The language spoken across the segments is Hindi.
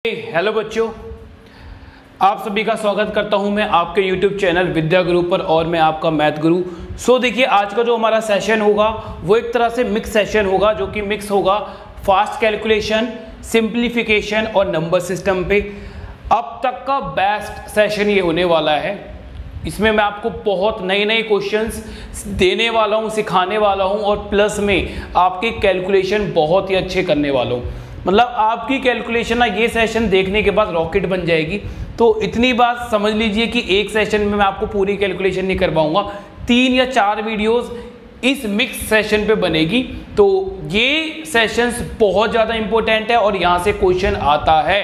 हेलो बच्चों, आप सभी का स्वागत करता हूं मैं आपके YouTube चैनल विद्या गुरु पर और मैं आपका मैथ गुरु। देखिए आज का जो हमारा सेशन होगा वो एक तरह से मिक्स सेशन होगा, जो कि मिक्स होगा फास्ट कैलकुलेशन, सिंप्लीफिकेशन और नंबर सिस्टम पे। अब तक का बेस्ट सेशन ये होने वाला है। इसमें मैं आपको बहुत नए नए क्वेश्चंस देने वाला हूँ, सिखाने वाला हूँ और प्लस में आपके कैलकुलेशन बहुत ही अच्छे करने वाला हूँ। मतलब आपकी कैलकुलेशन ना ये सेशन देखने के बाद रॉकेट बन जाएगी। तो इतनी बात समझ लीजिए कि एक सेशन में मैं आपको पूरी कैलकुलेशन नहीं करवाऊंगा, 3 या 4 वीडियोस इस मिक्स सेशन पे बनेगी। तो ये सेशंस बहुत ज़्यादा इंपॉर्टेंट है और यहाँ से क्वेश्चन आता है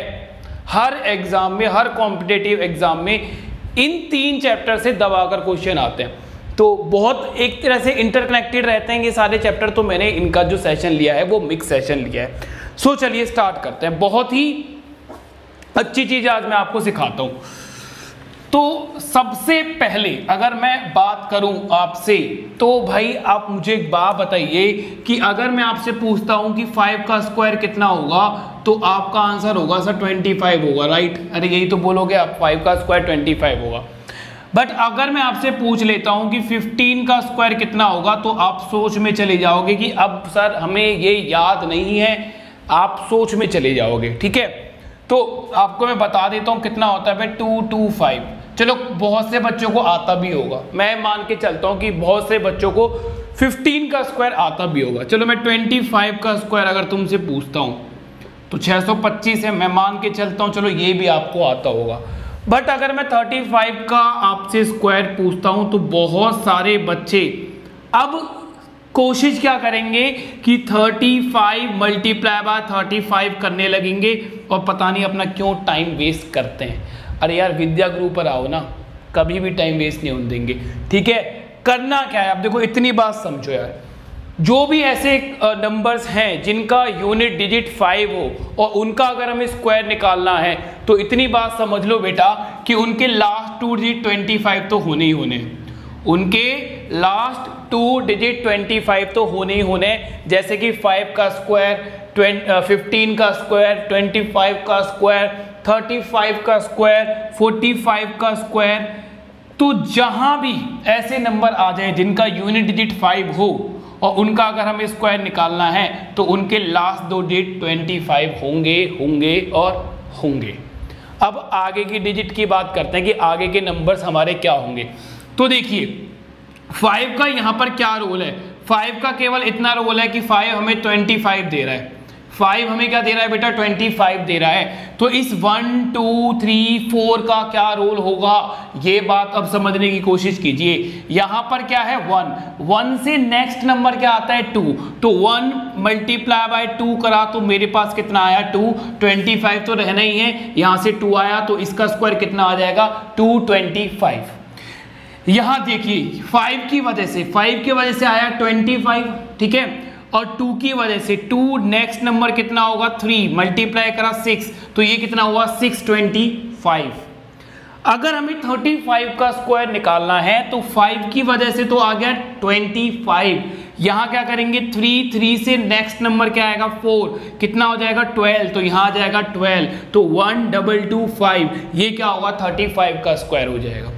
हर एग्जाम में, हर कॉम्पिटेटिव एग्जाम में इन 3 चैप्टर से दबाकर क्वेश्चन आते हैं। तो बहुत एक तरह से इंटरकनेक्टेड रहते हैं ये सारे चैप्टर। तो मैंने इनका जो सेशन लिया है वो मिक्स सेशन लिया है। चलिए स्टार्ट करते हैं। बहुत ही अच्छी चीज आज मैं आपको सिखाता हूं। तो सबसे पहले अगर मैं बात करूं आपसे, तो भाई आप मुझे एक बात बताइए कि अगर मैं आपसे पूछता हूं कि 5 का स्क्वायर कितना होगा, तो आपका आंसर होगा सर 25 होगा, राइट? अरे यही तो बोलोगे आप, 5 का स्क्वायर 25 होगा। बट अगर मैं आपसे पूछ लेता हूं कि 15 का स्क्वायर कितना होगा, तो आप सोच में चले जाओगे कि अब सर हमें ये याद नहीं है, आप सोच में चले जाओगे। ठीक है, तो आपको मैं बता देता हूं कितना होता है भाई, 225। चलो बहुत से बच्चों को आता भी होगा, मैं मान के चलता हूं कि बहुत से बच्चों को 15 का स्क्वायर आता भी होगा। चलो मैं 25 का स्क्वायर अगर तुमसे पूछता हूं तो 625 है, मैं मान के चलता हूं, चलो ये भी आपको आता होगा। बट अगर मैं 35 का आपसे स्क्वायर पूछता हूं तो बहुत सारे बच्चे अब कोशिश क्या करेंगे कि 35 मल्टीप्लाई बाय 35 करने लगेंगे और पता नहीं अपना क्यों टाइम वेस्ट करते हैं। अरे यार विद्या गुरु पर आओ ना, कभी भी टाइम वेस्ट नहीं होने देंगे। ठीक है, करना क्या है, आप देखो इतनी बात समझो यार, जो भी ऐसे नंबर्स हैं जिनका यूनिट डिजिट 5 हो और उनका अगर हमें स्क्वायर निकालना है, तो इतनी बात समझ लो बेटा कि उनके लास्ट 2 डिजिट 25 तो होने ही होने, उनके लास्ट 2 डिजिट 25 तो होने ही होने। जैसे कि 5 का स्क्वायर, 15 का स्क्वायर, 25 का स्क्वायर, 35 का स्क्वायर, 45 का स्क्वायर। तो जहां भी ऐसे नंबर आ जाए जिनका यूनिट डिजिट 5 हो और उनका अगर हमें स्क्वायर निकालना है, तो उनके लास्ट 2 डिजिट 25 होंगे और होंगे। अब आगे की डिजिट की बात करते हैं कि आगे के नंबर्स हमारे क्या होंगे। तो देखिए 5 का यहाँ पर क्या रोल है, 5 का केवल इतना रोल है कि 5 हमें 25 दे रहा है। 5 हमें क्या दे रहा है बेटा, 25 दे रहा है। तो इस 1 2 3 4 का क्या रोल होगा, ये बात अब समझने की कोशिश कीजिए। यहाँ पर क्या है 1 से नेक्स्ट नंबर क्या आता है 2, तो 1 मल्टीप्लाई बाय 2 करा तो मेरे पास कितना आया 2, 25 तो रहना ही है, यहाँ से 2 आया तो इसका स्क्वायर कितना आ जाएगा 225। यहां देखिए 5 की वजह से आया 25, ठीक है, और 2 की वजह से 2, नेक्स्ट नंबर कितना होगा 3, मल्टीप्लाई करा 6, तो ये कितना हुआ 625। अगर हमें 35 का स्क्वायर निकालना है तो 5 की वजह से तो आ गया 25। यहां क्या करेंगे 3 से नेक्स्ट नंबर क्या आएगा 4, कितना हो जाएगा 12, तो यहां आ जाएगा 12, तो 1225, ये क्या होगा 35 का स्क्वायर हो जाएगा।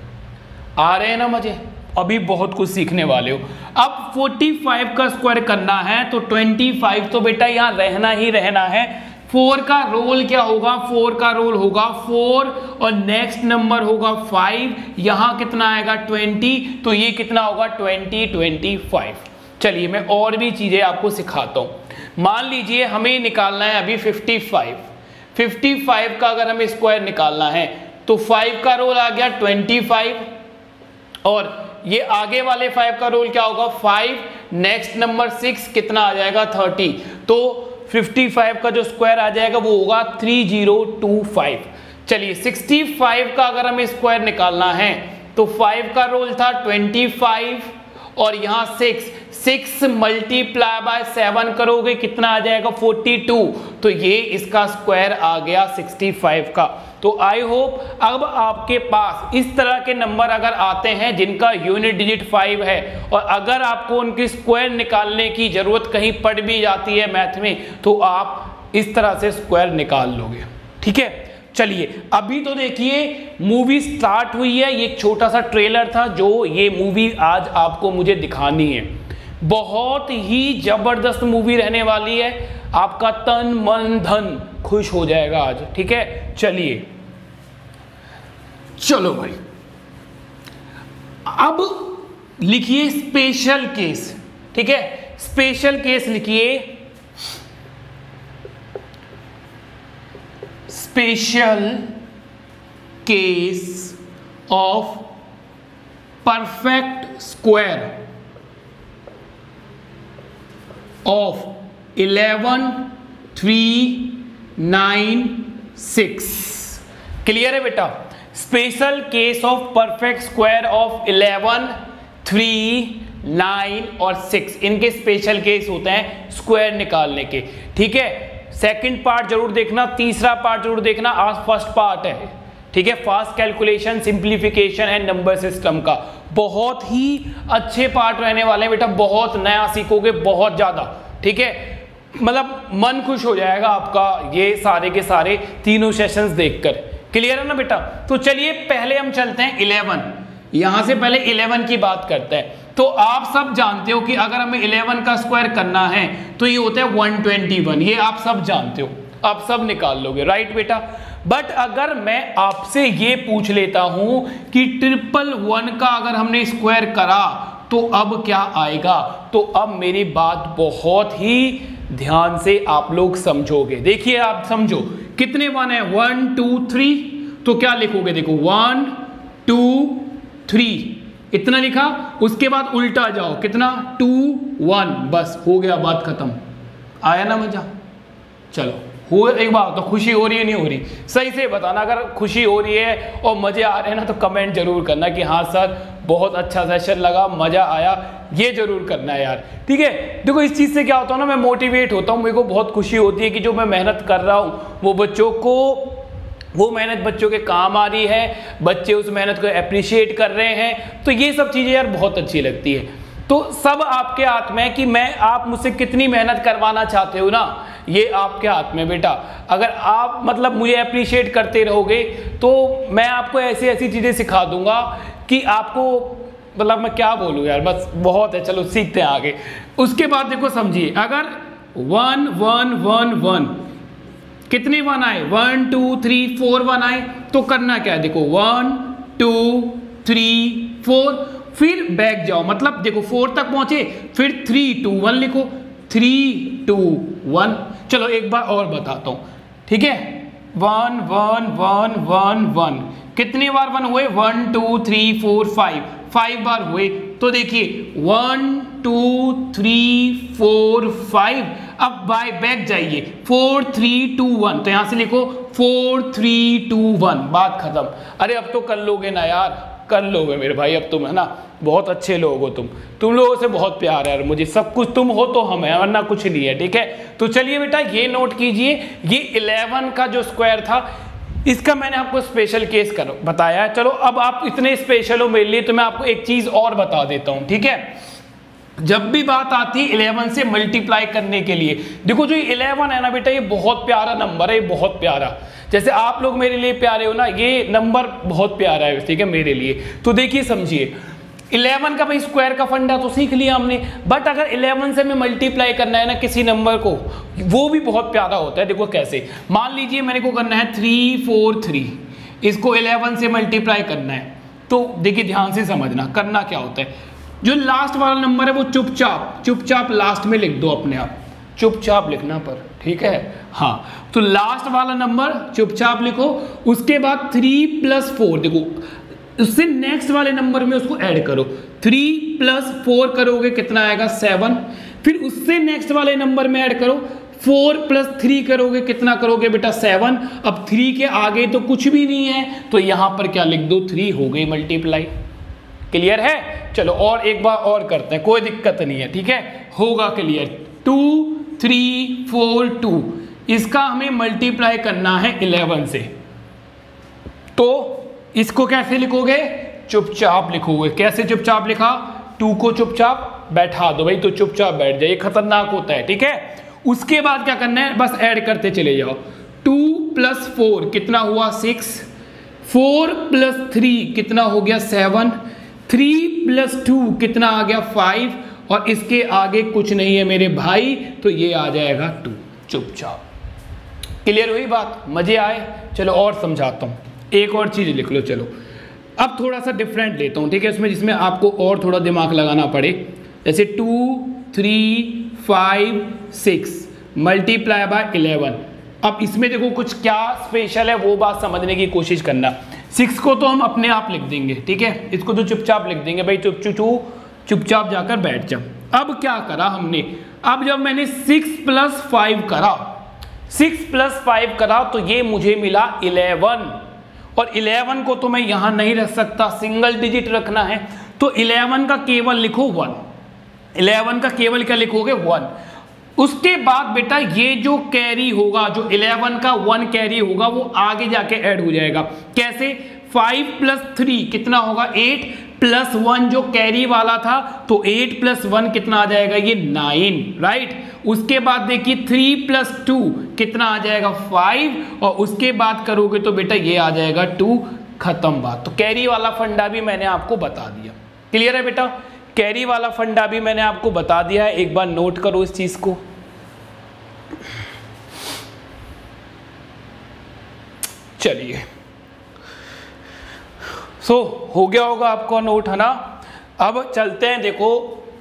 आ रहे हैं ना मजे, अभी बहुत कुछ सीखने वाले हो। अब 45 का स्क्वायर करना है तो 25 तो बेटा यहां रहना ही रहना है। 4 का रोल क्या होगा, 4 का रोल होगा 4 और नेक्स्ट नंबर होगा 5, यहां कितना आएगा 20, तो ये कितना होगा 25। चलिए मैं और भी चीजें आपको सिखाता हूं। मान लीजिए हमें निकालना है अभी 55 का अगर हमें स्क्वायर निकालना है तो 5 का रोल आ गया 25 और ये आगे वाले 5 का रोल क्या होगा 5, नेक्स्ट नंबर 6, कितना आ जाएगा 30, तो 55 का जो स्क्वायर आ जाएगा वो होगा 3025। चलिए 65 का अगर हमें स्क्वायर निकालना है तो 5 का रोल था 25 और यहाँ 6 मल्टीप्लाई बाय 7 करोगे कितना आ जाएगा 42, तो ये इसका स्क्वायर आ गया 65 का। तो आई होप अब आपके पास इस तरह के नंबर अगर आते हैं जिनका यूनिट डिजिट 5 है और अगर आपको उनकी स्क्वायर निकालने की जरूरत कहीं पड़ भी जाती है मैथ में, तो आप इस तरह से स्क्वायर निकाल लोगे। ठीक है, चलिए अभी तो देखिए मूवी स्टार्ट हुई है। ये एक छोटा सा ट्रेलर था जो ये मूवी आज आपको मुझे दिखानी है। बहुत ही जबरदस्त मूवी रहने वाली है, आपका तन मन धन खुश हो जाएगा आज। ठीक है, चलिए चलो भाई, अब लिखिए स्पेशल केस। ठीक है, स्पेशल केस लिखिए, special case of perfect square of 11, 3, 9, 6। Clear है बेटा? Special case of perfect square of 11, 3, 9 और 6, इनके स्पेशल केस होते हैं स्क्वायर निकालने के। ठीक है, सेकंड पार्ट जरूर देखना, तीसरा पार्ट जरूर देखना, आज फर्स्ट पार्ट है। ठीक है, fast calculation, simplification and number system का बहुत ही अच्छे पार्ट रहने वाले हैं बेटा, बहुत नया सीखोगे, बहुत ज्यादा। ठीक है, मतलब मन खुश हो जाएगा आपका ये सारे के सारे तीनों सेशंस देखकर। क्लियर है ना बेटा? तो चलिए पहले हम चलते हैं 11, यहां से पहले 11 की बात करते हैं। तो आप सब जानते हो कि अगर हमें 11 का स्क्वायर करना है तो ये होता है 121, ये आप सब जानते हो, आप सब निकाल लोगे, राइट बेटा? बट अगर मैं आपसे ये पूछ लेता हूं कि 111 का अगर हमने स्क्वायर करा तो अब क्या आएगा, तो अब मेरी बात बहुत ही ध्यान से आप लोग समझोगे। देखिए आप समझो, कितने 1 है? 1, 2, 3, तो क्या लिखोगे? देखो 1, 2, 3 इतना लिखा, उसके बाद उल्टा जाओ, कितना? 2, 1, बस हो गया, बात खत्म। आया ना मजा? चलो हो, एक बात तो खुशी हो रही है नहीं हो रही? सही से बताना, अगर खुशी हो रही है और मजे आ रहे हैं ना तो कमेंट जरूर करना कि हाँ सर बहुत अच्छा सेशन लगा, मजा आया, ये जरूर करना है यार। ठीक है, देखो इस चीज से क्या होता है ना, मैं मोटिवेट होता हूँ, मेरे को बहुत खुशी होती है कि जो मैं मेहनत कर रहा हूँ वो बच्चों को, वो मेहनत बच्चों के काम आ रही है, बच्चे उस मेहनत को अप्रिशिएट कर रहे हैं, तो ये सब चीजें यार बहुत अच्छी लगती है। तो सब आपके हाथ में है कि मैं, आप मुझसे कितनी मेहनत करवाना चाहते हो ना, ये आपके हाथ में बेटा। अगर आप मतलब मुझे अप्रिशिएट करते रहोगे तो मैं आपको ऐसी ऐसी चीजें सिखा दूंगा कि आपको, मतलब मैं क्या बोलूं यार, बस बहुत है, चलो सीखते हैं आगे। उसके बाद देखो समझिए, अगर 1, 1, 1, 1 कितने 1 आए? 1, 2, 3, 4 1 आए, तो करना क्या है? देखो 1, 2, 3, 4, फिर बैक जाओ, मतलब देखो 4 तक पहुंचे, फिर 3, 2, 1 लिखो, 3, 2, 1। चलो एक बार और बताता हूं, ठीक है? 1, 1, 1, 1, 1 कितनी बार 1 हुए? 1, 2, 3, 4, 5 बार हुए। तो देखिए 1, 2, 3, 4, 5, अब बाय बैक जाइए, 4, 3, 2, 1, तो यहां से लिखो 4, 3, 2, 1, बात खत्म। अरे अब तो कर लोगे ना यार, कर लोगे मेरे भाई, अब तुम है ना बहुत अच्छे लोग हो, तुम लोगों से बहुत प्यार है यार मुझे, सब कुछ तुम हो तो हम है, वरना कुछ नहीं है। ठीक है, तो चलिए बेटा ये नोट कीजिए, ये 11 का जो स्क्वायर था इसका मैंने आपको स्पेशल केस बताया है। चलो अब आप इतने स्पेशल हो मेरे लिए, तो मैं आपको एक चीज और बता देता हूं। ठीक है, जब भी बात आती है 11 से मल्टीप्लाई करने के लिए, देखो जो 11 है ना बेटा, ये बहुत प्यारा नंबर है, ये बहुत प्यारा, जैसे आप लोग मेरे लिए प्यारे हो ना, ये नंबर बहुत प्यारा है, ठीक है मेरे लिए। तो देखिए समझिए, 11 का भाई स्क्वायर का फंडा तो सीख लिया हमने, बट अगर 11 से हमें मल्टीप्लाई करना है ना किसी नंबर को, वो भी बहुत प्यारा होता है। देखो कैसे, मान लीजिए मेरे को करना है 3, 4, 3, इसको 11 से मल्टीप्लाई करना है, तो देखिए ध्यान से समझना करना क्या होता है। जो लास्ट वाला नंबर है वो चुपचाप लास्ट में लिख दो, अपने आप चुपचाप लिखना पर, ठीक है? हाँ, तो लास्ट वाला नंबर चुपचाप लिखो, उसके बाद 3 + 4, देखो उससे नेक्स्ट वाले नंबर में उसको ऐड करो, 3 + 4 करोगे कितना आएगा? 7, फिर उससे नेक्स्ट वाले नंबर में ऐड करो, 4 + 3 करोगे कितना करोगे बेटा? 7। अब 3 के आगे तो कुछ भी नहीं है, तो यहां पर क्या लिख दो? 3 हो गई मल्टीप्लाई। क्लियर है? चलो और एक बार और करते हैं, कोई दिक्कत नहीं है, ठीक है, होगा क्लियर। 2, 3, 4, 2, इसका हमें मल्टीप्लाई करना है 11 से, तो इसको कैसे लिखोगे? चुपचाप लिखोगे। कैसे चुपचाप लिखा? 2 को चुपचाप बैठा दो भाई, तो चुपचाप बैठ जाए, ये खतरनाक होता है। ठीक है, उसके बाद क्या करना है? बस ऐड करते चले जाओ, 2 + 4 कितना हुआ 6, 4 + 3 कितना हो गया 7, 3 + 2 कितना आ गया 5, और इसके आगे कुछ नहीं है मेरे भाई, तो ये आ जाएगा 2। चुपचाप क्लियर हुई बात, मजे आए। चलो और समझाता हूँ, एक और चीज लिख लो। चलो अब थोड़ा सा डिफरेंट लेता हूँ, ठीक है, इसमें जिसमें आपको और थोड़ा दिमाग लगाना पड़े। जैसे 2, 3, 5, 6 मल्टीप्लाई बाय 11। अब इसमें देखो कुछ क्या स्पेशल है वो बात समझने की कोशिश करना। 6 को तो हम अपने आप लिख देंगे, ठीक है, इसको तो चुपचाप लिख देंगे भाई, चुपचाप जाकर बैठ जाओ। अब क्या करा हमने, अब जब मैंने 6 + 5 करा, 6 + 5 करा तो ये मुझे मिला 11, और 11 को तो मैं यहां नहीं रख सकता, सिंगल डिजिट रखना है, तो 11 का केवल लिखो 1, 11 का केवल क्या लिखोगे 1। उसके बाद बेटा ये जो कैरी होगा, जो 11 का 1 कैरी होगा वो आगे जाके ऐड हो जाएगा। कैसे, 5 + 3 कितना होगा 8, + 1 जो कैरी वाला था, तो 8 + 1 कितना आ जाएगा ये 9, राइट। उसके बाद देखिए 3 + 2 कितना आ जाएगा 5, और उसके बाद करोगे तो बेटा ये आ जाएगा 2, खत्म बात। तो कैरी वाला फंडा भी मैंने आपको बता दिया। क्लियर है बेटा, कैरी वाला फंडा भी मैंने आपको बता दिया है, एक बार नोट करो इस चीज को। चलिए हो गया होगा आपको नोट, है ना। अब चलते हैं देखो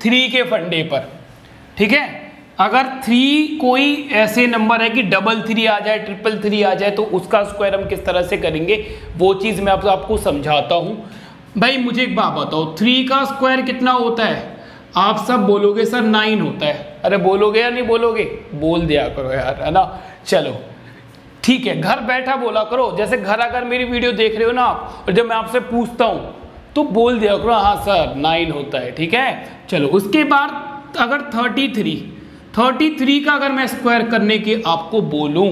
3 के फंडे पर, ठीक है। अगर 3 कोई ऐसे नंबर है कि 333 आ जाए, 333 आ जाए, तो उसका स्क्वायर हम किस तरह से करेंगे वो चीज़ मैं आपको समझाता हूँ। भाई मुझे एक बात बताओ, 3 का स्क्वायर कितना होता है? आप सब बोलोगे सर 9 होता है। अरे बोलोगे या नहीं बोलोगे? बोल दिया करो यार, है ना। चलो ठीक है, घर बैठा बोला करो। जैसे घर अगर मेरी वीडियो देख रहे हो ना आप, और जब मैं आपसे पूछता हूँ तो बोल दिया करो हाँ सर 9 होता है, ठीक है। चलो उसके बाद अगर 33 का अगर मैं स्क्वायर करने के आपको बोलूं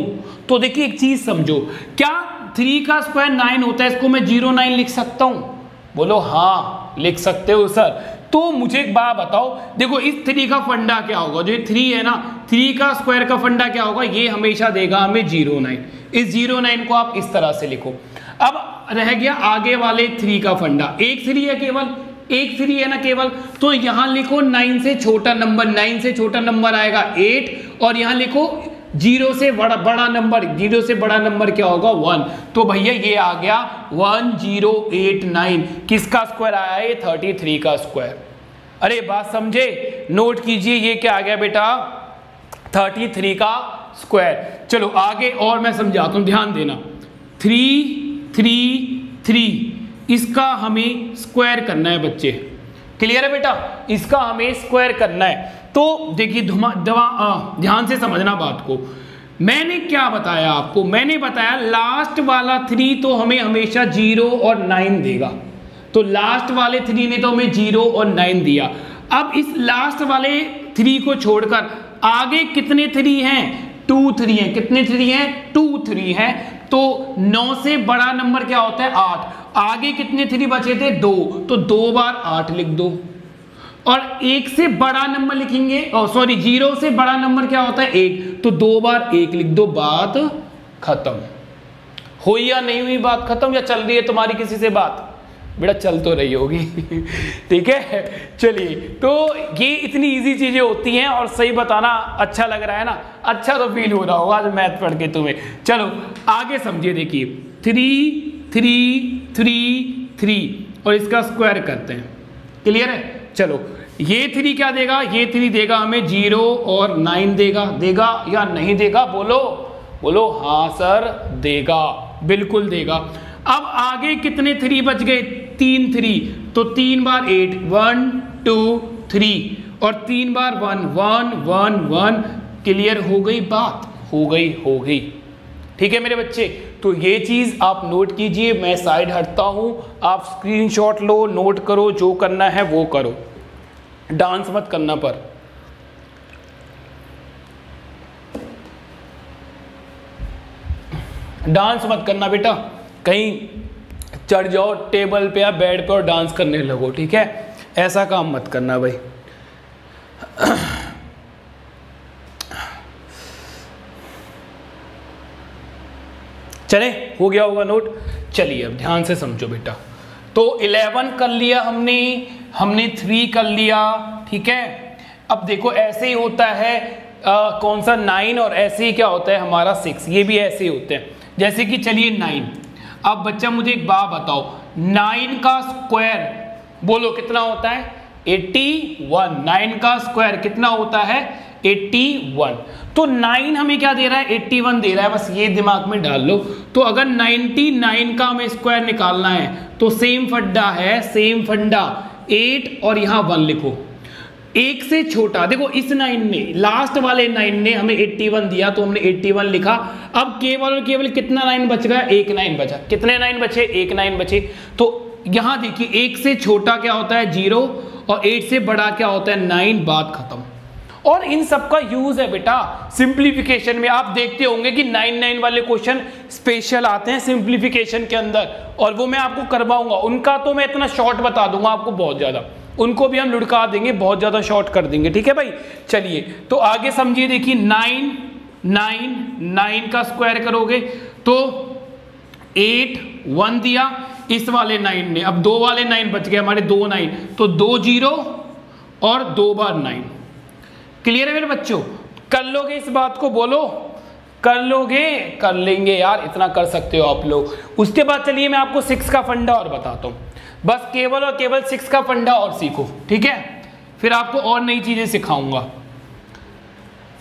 तो देखिए एक चीज समझो, क्या 3 का स्क्वायर 9 होता है? इसको मैं 09 लिख सकता हूं? बोलो हाँ लिख सकते हो सर। तो मुझे एक बात बताओ, देखो इस 3 का फंडा क्या होगा, जो 3 है ना, 3 का स्क्वायर का फंडा क्या होगा, ये हमेशा देगा हमें 09। इस 09 को आप इस तरह से लिखो। अब रह गया आगे वाले 3 का फंडा, एक 3 है केवल, एक 3 है ना केवल, तो यहां लिखो 9 से छोटा नंबर, 9 से छोटा नंबर आएगा 8, और यहां लिखो 0 से बड़ा नंबर, 0 से बड़ा नंबर क्या होगा 1। तो भैया ये आ गया 1089। किसका स्क्वायर आया है? 33 का स्क्वायर। अरे बात समझे, नोट कीजिए ये क्या आ गया बेटा 33 का स्क्वायर। चलो आगे और मैं समझाता हूं, ध्यान देना। 3 इसका हमें स्क्वायर करना है बच्चे, क्लियर है बेटा, इसका हमें स्क्वायर करना है। तो देखिए ध्यान से समझना बात को। मैंने क्या बताया आपको? मैंने बताया लास्ट वाला 3 तो हमें हमेशा 0 और 9 देगा, तो लास्ट वाले 3 ने तो हमें 0 और 9 दिया। अब इस लास्ट वाले 3 को छोड़कर आगे कितने 3 हैं? 2 3 हैं। कितने 3 हैं? 2 3 हैं। तो 9 से बड़ा नंबर क्या होता है? 8। आगे कितने 3 बचे थे? 2, तो 2 बार 8 लिख दो। और 1 से बड़ा नंबर लिखेंगे, 0 से बड़ा नंबर क्या होता है? 1, तो 2 बार 1 लिख दो। बात खत्म। हुई या नहीं हुई बात खत्म, या चल रही है तुम्हारी किसी से बात? बेटा चल तो रही होगी ठीक है। चलिए, तो ये इतनी इजी चीजें होती हैं, और सही बताना अच्छा लग रहा है ना, अच्छा तो फील हो रहा होगा आज मैथ पढ़ के तुम्हें। चलो आगे समझिए, देखिए 3 3 3 3 और इसका स्क्वायर करते हैं, क्लियर है। चलो ये 3 क्या देगा? ये 3 देगा हमें 0 और 9 देगा या नहीं देगा? बोलो हाँ सर देगा, बिल्कुल देगा। अब आगे कितने 3 बच गए? 3 3, तो 3 बार 8, 1 2 3, और 3 बार 1 1 1 1। क्लियर हो गई बात? हो गई। ठीक है मेरे बच्चे, तो ये चीज आप नोट कीजिए। मैं साइड हटता हूं, आप स्क्रीनशॉट लो, नोट करो, जो करना है वो करो, डांस मत करना पर। डांस मत करना बेटा, कहीं चढ़ जाओ टेबल पे या बेड पे और डांस करने लगो, ठीक है, ऐसा काम मत करना भाई। चले, हो गया होगा नोट। चलिए अब ध्यान से समझो बेटा। तो 11 कर लिया हमने 3 कर लिया, ठीक है। अब देखो ऐसे ही होता है कौन सा 9, और ऐसे ही क्या होता है हमारा 6, ये भी ऐसे ही होते हैं। जैसे कि चलिए 9, अब बच्चा मुझे एक बात बताओ, 9 का स्क्वायर बोलो कितना होता है? 81। 9 का स्क्वायर कितना होता है? 81। तो 9 हमें क्या दे रहा है? 81 दे रहा है, बस ये दिमाग में डाल लो। तो अगर 99 का हमें स्क्वायर निकालना है तो सेम फंडा है, सेम फंडा, 8 और यहां 1 लिखो। एक से छोटा, देखो इस 9 ने, लास्ट वाले 9 ने हमें 81 दिया तो हमने 81 लिखा। अब केवल और केवल कितना 9 बच गया? एक 9 बचा। कितने 9 बचे? एक 9 बचे। तो यहां देखिए, 1 से छोटा क्या होता है? 0, और 8 से बड़ा क्या होता है? 9। बात खत्म। और इन सब का यूज है बेटा सिंप्लीफिकेशन में। आप देखते होंगे कि 9 वाले क्वेश्चन स्पेशल आते हैं सिंप्लीफिकेशन के अंदर, और वो मैं आपको करवाऊंगा। उनका तो मैं इतना शॉर्ट बता दूंगा आपको, बहुत ज्यादा उनको भी हम लुढ़का देंगे, बहुत ज्यादा शॉर्ट कर देंगे, ठीक है भाई। चलिए तो आगे समझिए, देखिए 9 का स्क्वायर करोगे तो 8, 1 दिया इस वाले 9 ने। अब 2 वाले 9 बच गए हमारे, 2 9, तो 2 0 और 2 बार 9। क्लियर है मेरे बच्चों? कर लोगे इस बात को? बोलो कर लोगे? कर लेंगे यार, इतना कर सकते हो आप लोग। उसके बाद चलिए मैं आपको 6 का फंडा और बताता हूं। बस केवल और केवल 6 का फंडा और सीखो, ठीक है। फिर आपको और नई चीजें सिखाऊंगा।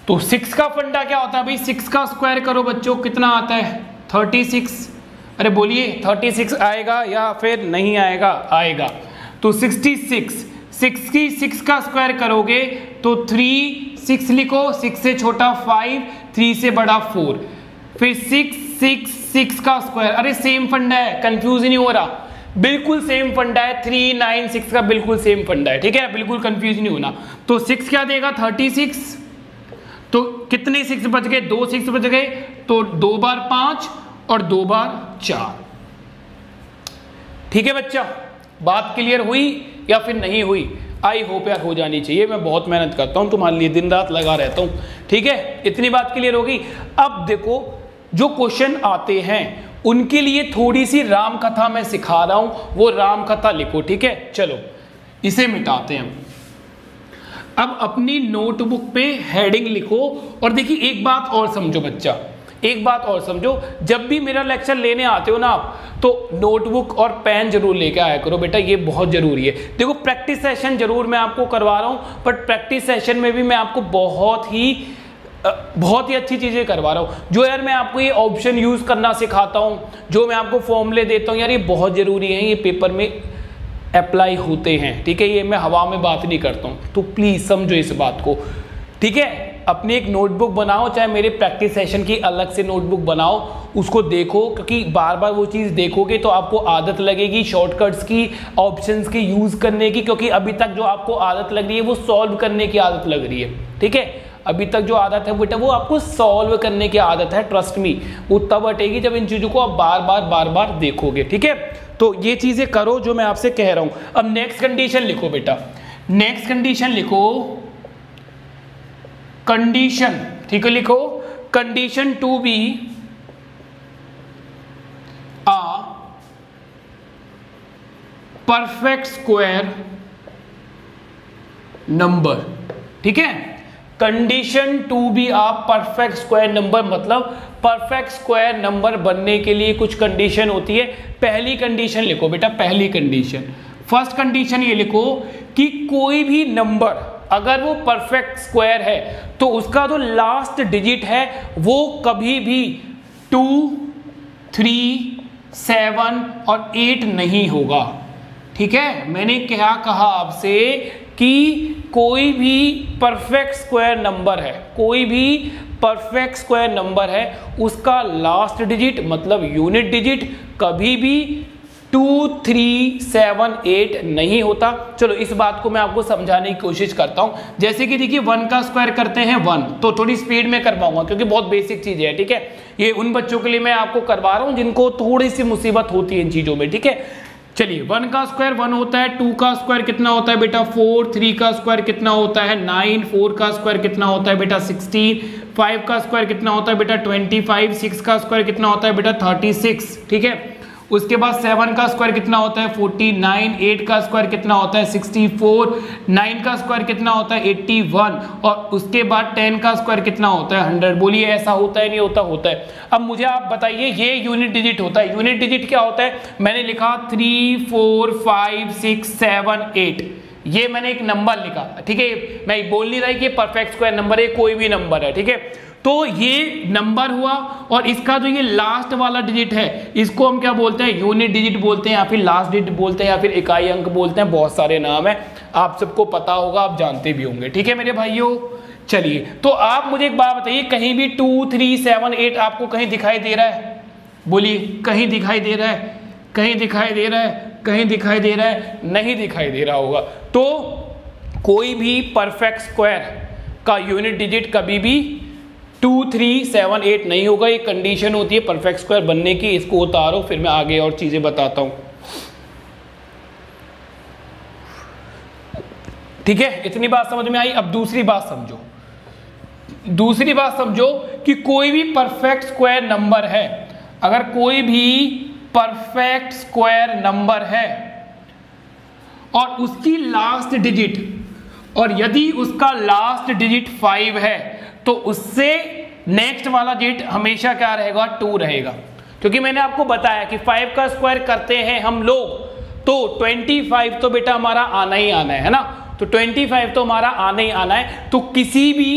तो 6 का फंडा क्या होता है भाई? 6 का स्क्वायर करो बच्चों, कितना आता है? 36। अरे बोलिए 36 आएगा या फिर नहीं आएगा? आएगा। तो 66, 6 का स्क्वायर करोगे तो 3, 6 लिखो, 6 से छोटा 5, 3 से बड़ा 4, फिर 6, 6, 6 का स्क्वायर। अरे सेम फंडा है, कंफ्यूज नहीं हो रहा, बिल्कुल सेम फंडा है। 3, 9, 6 का बिल्कुल सेम फंडा है, ठीक है, बिल्कुल कंफ्यूज नहीं होना। तो 6 क्या देगा? 36। तो कितने 6 बच गए? 2 6 बच गए, तो 2 बार 5 और 2 बार 4। ठीक है बच्चा, बात क्लियर हुई या फिर नहीं हुई? आई होप यार हो जानी चाहिए। मैं बहुत मेहनत करता हूं तुम्हारे लिए, दिन रात लगा रहता हूं, ठीक है। इतनी बात क्लियर होगी। अब देखो जो क्वेश्चन आते हैं उनके लिए थोड़ी सी राम कथा मैं सिखा रहा हूं, वो राम कथा लिखो, ठीक है। चलो इसे मिटाते हैं। अब अपनी नोटबुक पे हेडिंग लिखो, और देखिए एक बात और समझो बच्चा, एक बात और समझो, जब भी मेरा लेक्चर लेने आते हो ना आप, तो नोटबुक और पेन जरूर लेके आया करो बेटा, ये बहुत जरूरी है। देखो प्रैक्टिस सेशन जरूर मैं आपको करवा रहा हूं, बट प्रैक्टिस सेशन में भी मैं आपको बहुत ही अच्छी चीजें करवा रहा हूं। जो यार मैं आपको ये ऑप्शन यूज करना सिखाता हूं, जो मैं आपको फॉर्मूले देता हूं, यार ये बहुत जरूरी है, ये पेपर में अप्लाई होते हैं, ठीक है। ये मैं हवा में बात नहीं करता हूं, तो प्लीज समझो इस बात को, ठीक है। अपनी एक नोटबुक बनाओ, चाहे मेरे प्रैक्टिस सेशन की अलग से नोटबुक बनाओ, उसको देखो, क्योंकि बार बार वो चीज़ देखोगे तो आपको आदत लगेगी शॉर्टकट्स की, ऑप्शंस की यूज़ करने की। क्योंकि अभी तक जो आपको आदत लग रही है वो सॉल्व करने की आदत लग रही है, ठीक है। अभी तक जो आदत है बेटा वो आपको सॉल्व करने की आदत है, ट्रस्ट मी। वो तब हटेगी जब इन चीज़ों को आप बार बार देखोगे, ठीक है। तो ये चीज़ें करो जो मैं आपसे कह रहा हूँ। अब नेक्स्ट कंडीशन लिखो बेटा, नेक्स्ट कंडीशन लिखो, कंडीशन, ठीक है, लिखो condition to be a perfect square number, ठीक है। Condition to be a perfect square number मतलब परफेक्ट स्क्वायर नंबर बनने के लिए कुछ कंडीशन होती है। पहली कंडीशन लिखो बेटा, पहली कंडीशन, फर्स्ट कंडीशन ये लिखो कि कोई भी नंबर अगर वो परफेक्ट स्क्वायर है तो उसका जो लास्ट डिजिट है वो कभी भी 2, 3, 7 और 8 नहीं होगा, ठीक है। मैंने क्या कहा आपसे कि कोई भी परफेक्ट स्क्वायर नंबर है, कोई भी परफेक्ट स्क्वायर नंबर है, उसका लास्ट डिजिट मतलब यूनिट डिजिट कभी भी 2, 3, 7, 8 नहीं होता। चलो इस बात को मैं आपको समझाने की कोशिश करता हूं। जैसे कि देखिए 1 का स्क्वायर करते हैं 1, तो थोड़ी स्पीड में करवाऊंगा क्योंकि बहुत बेसिक चीज है, ठीक है। ये उन बच्चों के लिए मैं आपको करवा रहा हूं जिनको थोड़ी सी मुसीबत होती है इन चीजों में, ठीक है। चलिए 1 का स्क्वायर 1 होता है, 2 का स्क्वायर कितना होता है बेटा 4, 3 का स्क्वायर कितना होता है 9, 4 का स्क्वायर कितना होता है बेटा 16, 5 का स्क्वायर कितना होता है बेटा 25, 6 का स्क्वायर कितना होता है बेटा 36, ठीक है। उसके बाद 7 का स्क्वायर कितना होता है 49, 8 का स्क्वायर कितना होता है 64, 9 का स्क्वायर कितना होता है 81 और उसके बाद 10 का स्क्वायर कितना होता है 100। बोलिए ऐसा होता है नहीं होता? होता है। अब मुझे आप बताइए, ये यूनिट डिजिट होता है। यूनिट डिजिट क्या होता है? मैंने लिखा 3, 4, 5, 6, 7, 8, ये मैंने एक नंबर लिखा, ठीक है। मैं बोल नहीं रहा कि परफेक्ट स्क्वायर नंबर है, कोई भी नंबर है, ठीक है। तो ये नंबर हुआ और इसका जो ये लास्ट वाला डिजिट है इसको हम क्या बोलते हैं? यूनिट डिजिट बोलते हैं या फिर लास्ट डिजिट बोलते हैं या फिर इकाई अंक बोलते हैं, बहुत सारे नाम है, आप सबको पता होगा, आप जानते भी होंगे, ठीक है मेरे भाइयों। चलिए तो आप मुझे एक बात बताइए, कहीं भी 2, 3, 7, 8 आपको कहीं दिखाई दे रहा है? बोलिए, कहीं दिखाई दे रहा है? कहीं दिखाई दे रहा है? कहीं दिखाई दे रहा है? नहीं दिखाई दे रहा होगा। तो कोई भी परफेक्ट स्क्वायर का यूनिट डिजिट कभी भी 2, 3, 7, 8 नहीं होगा। ये कंडीशन होती है परफेक्ट स्क्वायर बनने की। इसको उतारो, फिर मैं आगे और चीजें बताता हूं, ठीक है। इतनी बात समझ में आई। अब दूसरी बात समझो, दूसरी बात समझो कि कोई भी परफेक्ट स्क्वायर नंबर है, अगर कोई भी परफेक्ट स्क्वायर नंबर है और उसकी लास्ट डिजिट, और यदि उसका लास्ट डिजिट 5 है तो उससे नेक्स्ट वाला डिजिट हमेशा क्या रहेगा? 2 रहेगा। क्योंकि मैंने आपको बताया कि 5 का स्क्वायर करते हैं हम लोग तो 25 तो बेटा हमारा आना ही आना है ना, तो 25 तो हमारा आना ही आना है। तो किसी भी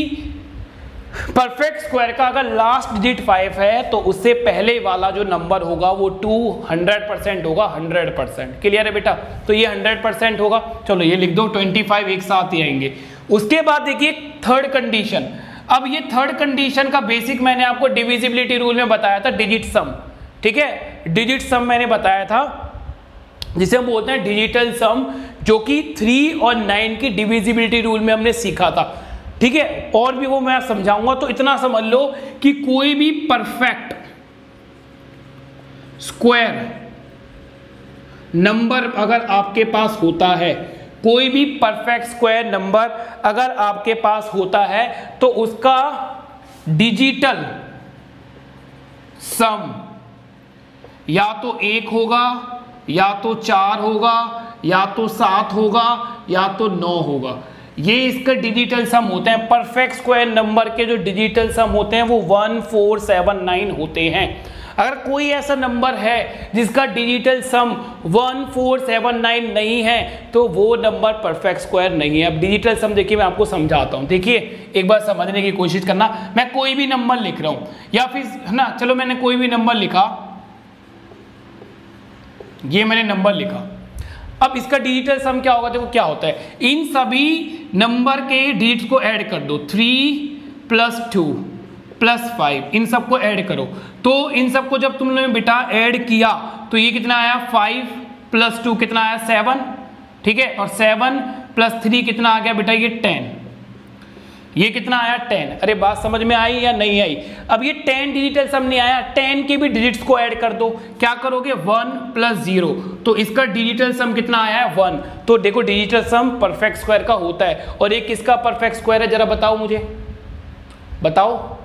परफेक्ट स्क्वायर का अगर लास्ट डिजिट 5 है तो उससे पहले वाला जो नंबर होगा वो 200% होगा, 100%। क्लियर है बेटा? तो ये 100% होगा। चलो ये लिख दो, 25 एक साथ ही आएंगे। उसके बाद देखिए थर्ड कंडीशन। अब ये थर्ड कंडीशन का बेसिक मैंने आपको डिविजिबिलिटी रूल में बताया था, डिजिट सम, ठीक है। डिजिट सम मैंने बताया था, जिसे हम बोलते हैं डिजिटल सम, जो कि 3 और 9 की डिविजिबिलिटी रूल में हमने सीखा था, ठीक है। और भी वो मैं समझाऊंगा। तो इतना समझ लो कि कोई भी परफेक्ट स्क्वायर नंबर अगर आपके पास होता है, कोई भी परफेक्ट स्क्वायर नंबर अगर आपके पास होता है तो उसका डिजिटल सम या तो 1 होगा, या तो 4 होगा, या तो 7 होगा, या तो 9 होगा। ये इसका डिजिटल सम होते हैं। परफेक्ट स्क्वायर नंबर के जो डिजिटल सम होते हैं वो 1, 4, 7, 9 होते हैं। अगर कोई ऐसा नंबर है जिसका डिजिटल सम 1, 4, 7, 9 नहीं है तो वो नंबर परफेक्ट स्क्वायर नहीं है। अब डिजिटल सम देखिए मैं आपको समझाता हूं, देखिए एक बार समझने की कोशिश करना। मैं कोई भी नंबर लिख रहा हूं या फिर है ना, चलो मैंने कोई भी नंबर लिखा, ये मैंने नंबर लिखा। अब इसका डिजिटल सम क्या होगा? देखो क्या होता है, इन सभी नंबर के डिजिट्स को ऐड कर दो, 3 + 2 + 5, इन सबको ऐड करो। तो इन सबको जब तुमने बेटा ऐड किया तो ये कितना आया? 5 + 2 कितना आया? 7, ठीक है। और 7 + 3 कितना आ गया बेटा? ये 10। ये कितना आया? 10। अरे बात समझ में आई या नहीं आई? अब ये 10 डिजिटल सम नहीं आया, 10 के भी डिजिट्स को ऐड कर दो। क्या करोगे? 1 + 0, तो इसका डिजिटल सम कितना आया है? 1। तो देखो डिजिटल सम परफेक्ट स्क्वायर का होता है। और एक किसका परफेक्ट स्क्वायर है जरा बताओ मुझे, बताओ।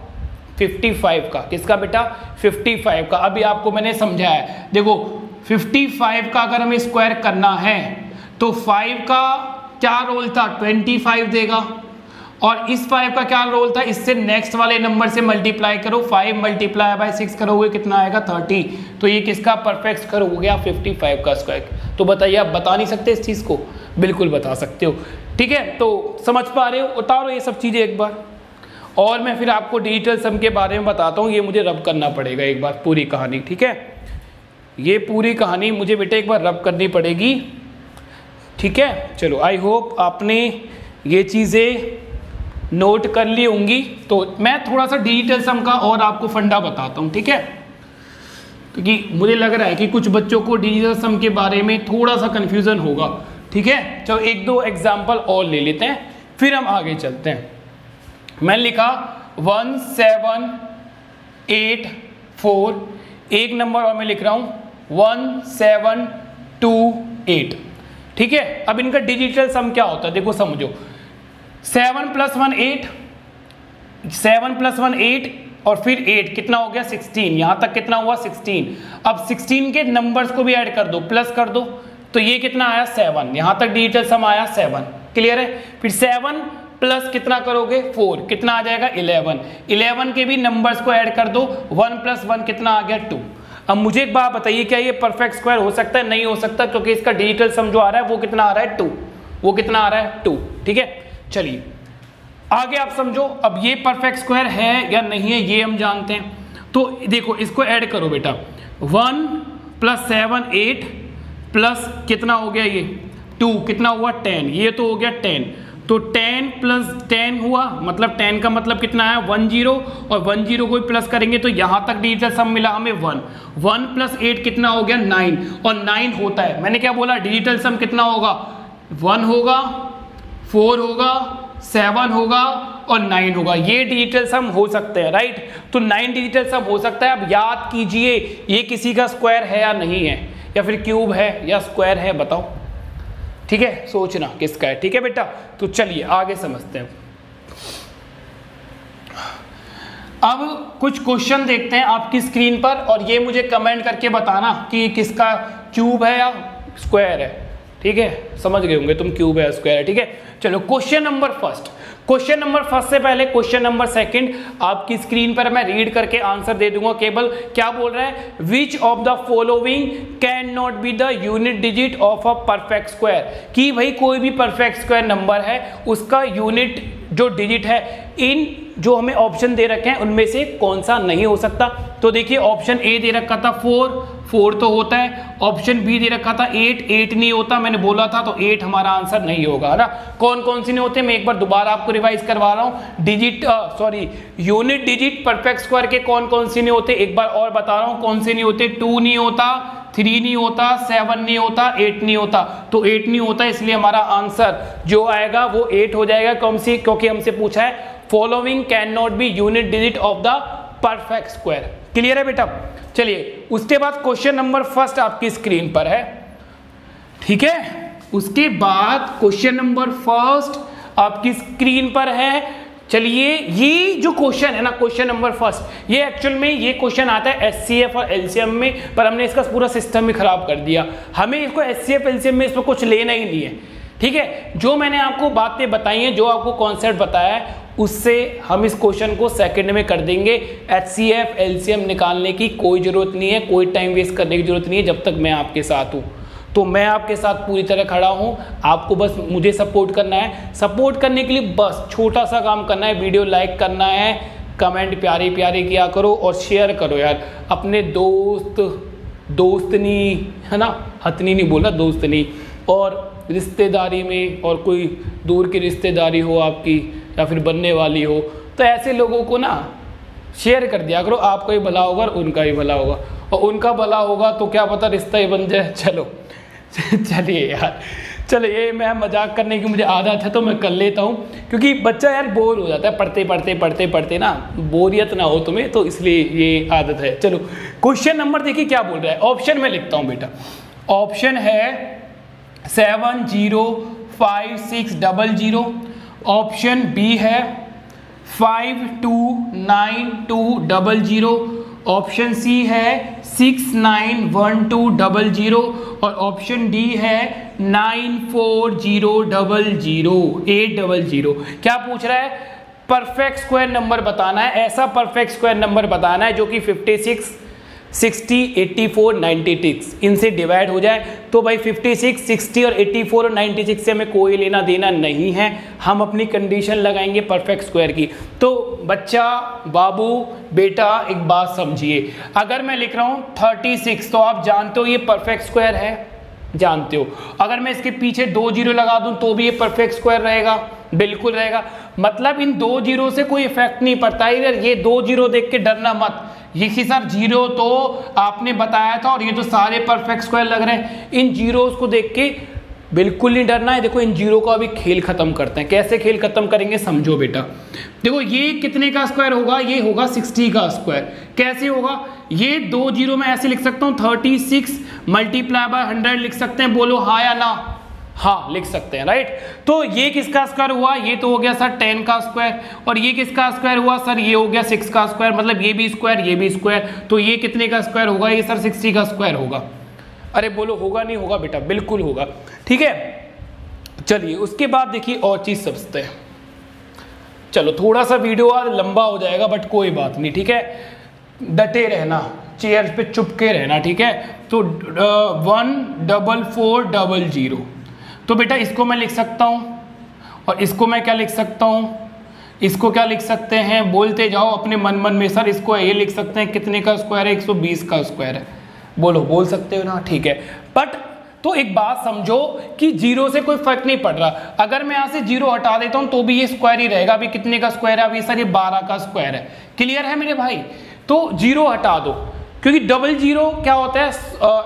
55 का। किसका बेटा? 55 का। अभी आपको मैंने समझाया, देखो 55 का अगर हमें स्क्वायर करना है तो 5 का क्या रोल था? 25 देगा। और इस 5 का क्या रोल था? इससे नेक्स्ट वाले नंबर से मल्टीप्लाई करो, 5 × 6 करोगे कितना आएगा? 30। तो ये किसका परफेक्ट स्क्वायर हो गया? 55 का स्क्वायर। तो बताइए, आप बता नहीं सकते इस चीज़ को? बिल्कुल बता सकते हो, ठीक है। तो समझ पा रहे हो? उतारो ये सब चीज़ें एक बार, और मैं फिर आपको डिजिटल सम के बारे में बताता हूँ। ये मुझे रब करना पड़ेगा एक बार पूरी कहानी, ठीक है। ये पूरी कहानी मुझे बेटे एक बार रब करनी पड़ेगी, ठीक है। चलो, आई होप आपने ये चीज़ें नोट कर ली होंगी। तो मैं थोड़ा सा डिजिटल सम का और आपको फंडा बताता हूँ, ठीक है, क्योंकि मुझे लग रहा है कि कुछ बच्चों को डिजिटल सम के बारे में थोड़ा सा कन्फ्यूज़न होगा, ठीक है। चलो 1-2 एग्जाम्पल और ले लेते हैं, फिर हम आगे चलते हैं। मैं लिखा 1, 7, 8, 4। एक नंबर और मैं लिख रहा हूँ 1, 7, 2 8। ठीक है, अब इनका डिजिटल सम क्या होता है देखो समझो, 7 + 1 8, 7 + 1 8 और फिर 8 कितना हो गया 16, यहां तक कितना हुआ 16। अब 16 के नंबर्स को भी ऐड कर दो, प्लस कर दो, तो ये कितना आया 7, यहां तक डिजिटल सम आया 7। क्लियर है, फिर 7 प्लस कितना करोगे 4, कितना आ जाएगा 11, 11 के भी नंबर्स को ऐड कर दो, 1 + 1 कितना आ गया 2। अब मुझे एक बात बताइए, क्या ये परफेक्ट स्क्वायर हो सकता है? नहीं हो सकता, क्योंकि इसका डिजिटल सम जो आ रहा है वो कितना आ रहा है 2, वो कितना आ रहा है 2। ठीक है, चलिए आगे आप समझो, अब ये परफेक्ट स्क्वायर है या नहीं है ये हम जानते हैं। तो देखो इसको ऐड करो बेटा, 1 + 7 8 प्लस कितना हो गया ये 2, कितना हुआ 10, ये तो हो गया 10, तो 10 + 10 हुआ, मतलब 10 का मतलब कितना है 10, और 10 को प्लस करेंगे तो यहां तक डिजिटल सम मिला हमें 1, 1 + 8 कितना हो गया 9, और 9 होता है, मैंने क्या बोला डिजिटल सम कितना होगा 1 होगा, 4 होगा, 7 होगा और 9 होगा, ये डिजिटल सम हो सकते हैं। राइट, तो 9 डिजिटल सम हो सकता है। अब याद कीजिए ये किसी का स्क्वायर है या नहीं है, या फिर क्यूब है या स्क्वायर है, बताओ। ठीक है, सोचना किसका है। ठीक है बेटा, तो चलिए आगे समझते हैं। अब कुछ क्वेश्चन देखते हैं आपकी स्क्रीन पर, और ये मुझे कमेंट करके बताना कि किसका क्यूब है या स्क्वायर है। ठीक है, समझ गए होंगे तुम क्यूब है या स्क्वायर है। ठीक है, चलो question number first, question number first से पहले क्वेश्चन नंबर सेकंड आपकी स्क्रीन पर मैं रीड करके आंसर दे दूंगा केवल। क्या बोल रहा है, which of the following can not be the unit digit of a perfect square, कि भाई कोई भी परफेक्ट स्क्वायर नंबर है उसका यूनिट जो डिजिट है इन जो हमें ऑप्शन दे रखे हैं उनमें से कौन सा नहीं हो सकता। तो देखिए ऑप्शन ए दे रखा था 4 तो होता है, ऑप्शन बी दे रखा था 8 नहीं होता, मैंने बोला था, तो 8 हमारा आंसर नहीं होगा, है ना। कौन कौन सी नहीं होते, मैं एक बार दोबारा आपको रिवाइज करवा रहा हूँ। यूनिट डिजिट परफेक्ट स्क्वायर के कौन कौन से नहीं होते, एक बार और बता रहा हूँ कौन से नहीं होते। 2 नहीं होता, 3 नहीं होता, 7 नहीं होता, 8 नहीं होता। तो 8 नहीं होता, इसलिए हमारा आंसर जो आएगा वो 8 हो जाएगा, क्योंकि हमसे पूछा है following can not be unit digit of the perfect square. Clear है बेटा, चलिए उसके बाद क्वेश्चन नंबर फर्स्ट आपकी स्क्रीन पर है। ठीक है, उसके बाद क्वेश्चन नंबर फर्स्ट आपकी स्क्रीन पर है। चलिए ये जो क्वेश्चन है ना, क्वेश्चन नंबर फर्स्ट, ये एक्चुअल में ये क्वेश्चन आता है एचसीएफ और एलसीएम में, पर हमने इसका पूरा सिस्टम ही खराब कर दिया। हमें इसको एचसीएफ एलसीएम में इसमें कुछ लेना ही नहीं है। ठीक है, जो मैंने आपको बातें बताई हैं, जो आपको कॉन्सेप्ट बताया है, उससे हम इस क्वेश्चन को सेकंड में कर देंगे। एचसीएफ एलसीएम निकालने की कोई जरूरत नहीं है, कोई टाइम वेस्ट करने की जरूरत नहीं है, जब तक मैं आपके साथ हूँ। तो मैं आपके साथ पूरी तरह खड़ा हूँ, आपको बस मुझे सपोर्ट करना है। सपोर्ट करने के लिए बस छोटा सा काम करना है, वीडियो लाइक करना है, कमेंट प्यारे प्यारे किया करो और शेयर करो यार अपने दोस्तनी, है ना, हथनी नहीं बोला, दोस्तनी, और रिश्तेदारी में, और कोई दूर की रिश्तेदारी हो आपकी या फिर बनने वाली हो, तो ऐसे लोगों को ना शेयर कर दिया करो। आपका ही भला होगा और उनका ही भला होगा, और उनका भला होगा तो क्या पता रिश्ता ही बन जाए। चलो चलिए यार, चलो ये मैं मजाक करने की मुझे आदत है तो मैं कर लेता हूँ, क्योंकि बच्चा यार बोर हो जाता है पढ़ते ना, बोरियत ना हो तुम्हें, तो इसलिए ये आदत है। चलो क्वेश्चन नंबर देखिए क्या बोल रहा है, ऑप्शन में लिखता हूँ बेटा। ऑप्शन है 7056000, ऑप्शन बी है 529200, ऑप्शन सी है 691200, और ऑप्शन डी है 940000। क्या पूछ रहा है, परफेक्ट स्क्वायर नंबर बताना है, ऐसा परफेक्ट स्क्वायर नंबर बताना है जो कि 56 60 84 96 इनसे डिवाइड हो जाए। तो भाई 56 60 और 84 और 96 से हमें कोई लेना देना नहीं है, हम अपनी कंडीशन लगाएंगे परफेक्ट स्क्वायर की। तो बच्चा, बाबू, बेटा एक बात समझिए, अगर मैं लिख रहा हूँ 36 तो आप जानते हो ये परफेक्ट स्क्वायर है, जानते हो। अगर मैं इसके पीछे 2 जीरो लगा दूं तो भी ये परफेक्ट स्क्वायर रहेगा, बिल्कुल रहेगा। मतलब इन 2 जीरो से कोई इफेक्ट नहीं पड़ता है। ये 2 जीरो देख के डरना मत, ये कि सर जीरो तो आपने बताया था और ये तो सारे परफेक्ट स्क्वायर लग रहे हैं। इन जीरोस को देख के बिल्कुल नहीं डरना है। देखो इन जीरो का अभी खेल खत्म करते हैं। कैसे खेल खत्म करेंगे समझो बेटा। देखो ये कितने का स्क्वायर होगा, ये होगा 60 का स्क्वायर। कैसे होगा, ये 2 जीरो में ऐसे लिख सकता हूँ 36 मल्टीप्लाई बाय 100 लिख सकते हैं। बोलो हाँ या ना, हाँ लिख सकते हैं, राइट। तो ये किसका स्क्वायर हुआ, ये तो हो गया सर 10 का स्क्वायर, और ये किसका स्क्वायर हुआ सर, ये हो गया 6 का स्क्वायर, मतलब ये भी स्क्वायर ये भी स्क्वायर। तो ये कितने का स्क्वायर होगा, ये सर 60 का स्क्वायर होगा। अरे बोलो होगा नहीं होगा बेटा, बिल्कुल होगा, ठीक है। चलिए उसके बाद देखिए और चीज समझते हैं। चलो थोड़ा सा वीडियो आज लंबा हो जाएगा बट कोई बात नहीं, ठीक है। डटे रहना, चेयर पे चुपके रहना, ठीक है। तो 14400, तो बेटा इसको मैं लिख सकता हूँ, और इसको मैं क्या लिख सकता हूँ, इसको क्या लिख सकते हैं, बोलते जाओ अपने मन मन में। सर इसको ये लिख सकते हैं कितने का स्क्वायर है, 120 का स्क्वायर है। बोलो बोल सकते हो ना, ठीक है। बट तो एक बात समझो कि जीरो से कोई फर्क नहीं पड़ रहा। अगर मैं यहाँ से जीरो हटा देता हूँ तो भी ये स्क्वायर ही रहेगा। अभी कितने का स्क्वायर है, अभी सर ये 12 का स्क्वायर है। क्लियर है मेरे भाई। तो जीरो हटा दो, क्योंकि डबल जीरो क्या होता है,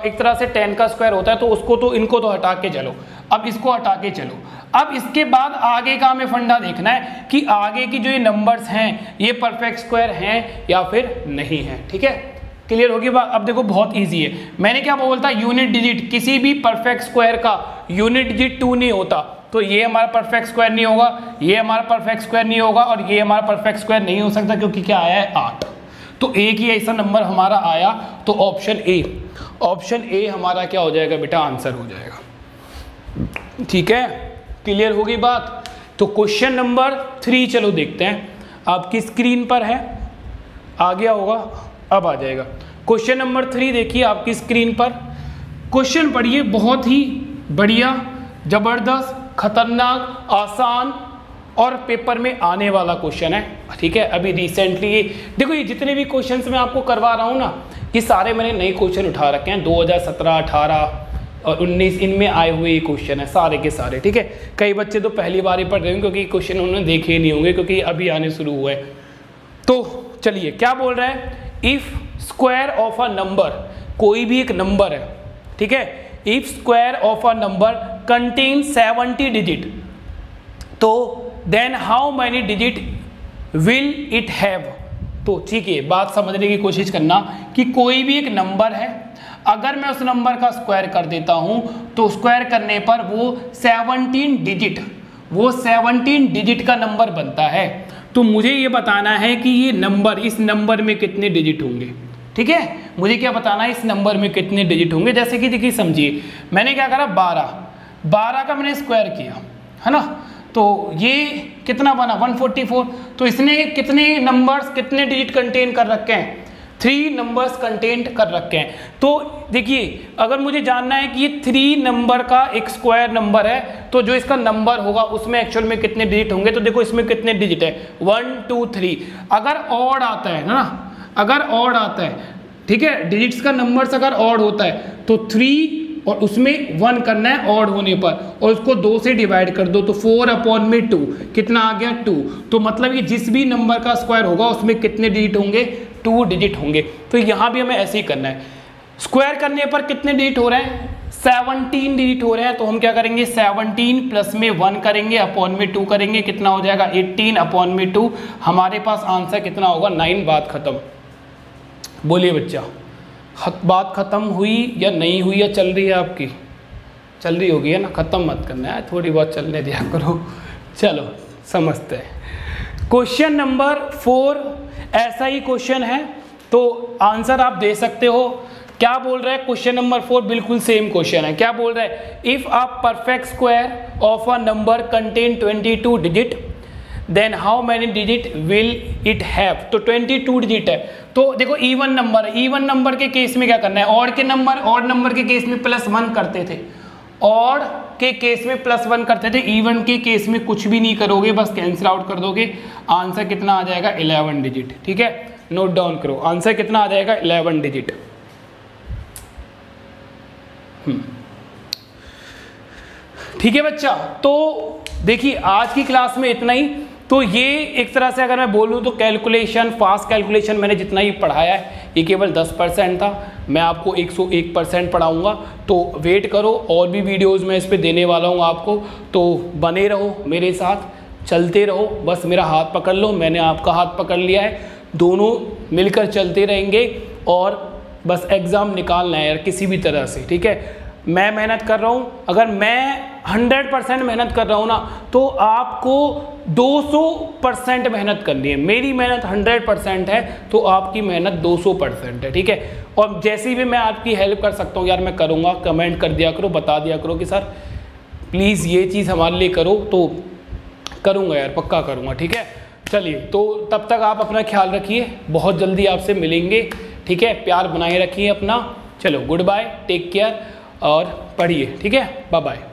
एक तरह से 10 का स्क्वायर होता है। तो उसको तो इनको तो हटा के चलो, अब इसको हटा के चलो। अब इसके बाद आगे का हमें फंडा देखना है कि आगे की जो ये नंबर्स हैं ये परफेक्ट स्क्वायर हैं या फिर नहीं है, ठीक है। क्लियर होगी बात। अब देखो बहुत इजी है। मैंने क्या बोलता, यूनिट डिजिट, किसी भी परफेक्ट स्क्वायर का यूनिट डिजिट 2 नहीं होता। तो ये हमारा परफेक्ट स्क्वायर नहीं होगा, ये हमारा परफेक्ट स्क्वायर नहीं होगा, और ये हमारा परफेक्ट स्क्वायर नहीं हो सकता, क्योंकि क्या आया है 8। तो एक ही ऐसा नंबर हमारा आया, तो ऑप्शन ए हमारा क्या हो जाएगा बेटा, आंसर हो जाएगा, ठीक है। क्लियर होगी बात। तो क्वेश्चन नंबर 3 चलो देखते हैं, आपकी स्क्रीन पर है, आ गया होगा, अब आ जाएगा। क्वेश्चन नंबर 3 देखिए आपकी स्क्रीन पर। क्वेश्चन पढ़िए, बहुत ही बढ़िया, जबरदस्त, खतरनाक, आसान और पेपर में आने वाला क्वेश्चन है, ठीक है। अभी रिसेंटली देखो ये जितने भी क्वेश्चंस मैं आपको करवा रहा हूँ ना, ये सारे मैंने नए क्वेश्चन उठा रखे हैं। 2017, 18 और 19 इनमें आए हुए ये क्वेश्चन है सारे के सारे, ठीक है। कई बच्चे तो पहली बार ही पढ़ रहे हैं क्योंकि क्वेश्चन उन्होंने देखे ही नहीं होंगे, क्योंकि अभी आने शुरू हुए। तो चलिए क्या बोल रहा है, if square of a number, कोई भी एक नंबर है, ठीक है। If square of a number contain 70 digit, तो then how many digit will it have. तो ठीक है, बात समझने की कोशिश करना कि कोई भी एक नंबर है, अगर मैं उस नंबर का स्क्वायर कर देता हूं तो स्क्वायर करने पर वो 17 डिजिट का नंबर बनता है। तो मुझे ये बताना है कि ये नंबर, इस नंबर में कितने डिजिट होंगे, ठीक है। मुझे क्या बताना है, इस नंबर में कितने डिजिट होंगे। जैसे कि देखिए समझिए, मैंने क्या करा, 12 का मैंने स्क्वायर किया, है ना। तो ये कितना बना, 144। तो इसने कितने नंबर्स, कितने डिजिट कंटेन कर रखे हैं, 3 नंबर्स कंटेन कर रखे हैं। तो देखिए अगर मुझे जानना है कि ये 3 नंबर का एक स्क्वायर नंबर है, तो जो इसका नंबर होगा उसमें एक्चुअल में कितने डिजिट होंगे। तो देखो इसमें कितने डिजिट है, 1 2 3। अगर ऑड आता है ना, अगर ऑड आता है, ठीक है, डिजिट्स का नंबर्स अगर ऑड होता है तो 3 और उसमें 1 करना है ऑड होने पर, और उसको 2 से डिवाइड कर दो, तो 4/2 कितना आ गया, 2। तो मतलब ये जिस भी नंबर का स्क्वायर होगा उसमें कितने डिजिट होंगे, 2 डिजिट होंगे। तो यहाँ भी हमें ऐसे ही करना है। स्क्वायर करने पर कितने डिजिट हो रहे हैं, 17 डिजिट हो रहे हैं। तो हम क्या करेंगे, 17 प्लस में 1 करेंगे, अपॉन में 2 करेंगे, कितना हो जाएगा 18 अपॉन में 2। हमारे पास आंसर कितना होगा, 9। बात खत्म। बोलिए बच्चा, बात खत्म हुई या नहीं हुई, या चल रही है आपकी, चल रही होगी है ना, खत्म मत करना है, थोड़ी बहुत चलने दिया करो। चलो समझते हैं। क्वेश्चन नंबर 4 ऐसा ही क्वेश्चन है, तो आंसर आप दे सकते हो। क्या बोल रहा है क्वेश्चन नंबर 4, बिल्कुल सेम क्वेश्चन है। क्या बोल रहा है, if a perfect square of a number contain 22 digit, then how many digit will it have. तो 22 डिजिट है। तो देखो इवन नंबर है, इवन नंबर के केस में क्या करना है, ऑड नंबर के केस में +1 करते थे, ऑड के केस में +1 करते थे, इवन के केस में कुछ भी नहीं करोगे, बस कैंसिल आउट कर दोगे। आंसर कितना आ जाएगा, 11 डिजिट, ठीक है। नोट डाउन करो, आंसर कितना आ जाएगा, 11 डिजिट। ठीक है बच्चा। तो देखिए आज की क्लास में इतना ही। तो ये एक तरह से अगर मैं बोलूँ तो कैलकुलेशन, फास्ट कैलकुलेशन मैंने जितना ही पढ़ाया है ये केवल 10% था। मैं आपको 101% पढ़ाऊँगा, तो वेट करो, और भी वीडियोज़ मैं इस पर देने वाला हूँ आपको। तो बने रहो मेरे साथ, चलते रहो, बस मेरा हाथ पकड़ लो, मैंने आपका हाथ पकड़ लिया है, दोनों मिलकर चलते रहेंगे और बस एग्ज़ाम निकालना है यार किसी भी तरह से, ठीक है। मैं मेहनत कर रहा हूँ, अगर मैं 100% मेहनत कर रहा हूँ ना, तो आपको 200% मेहनत करनी है। मेरी मेहनत 100% है, तो आपकी मेहनत 200% है, ठीक है। और जैसी भी मैं आपकी हेल्प कर सकता हूँ यार मैं करूँगा। कमेंट कर दिया करो, बता दिया करो कि सर प्लीज़ ये चीज़ हमारे लिए करो, तो करूँगा यार, पक्का करूँगा, ठीक है। चलिए, तो तब तक आप अपना ख्याल रखिए, बहुत जल्दी आपसे मिलेंगे, ठीक है। प्यार बनाए रखिए अपना। चलो, गुड बाय, टेक केयर और पढ़िए, ठीक है। Bye bye.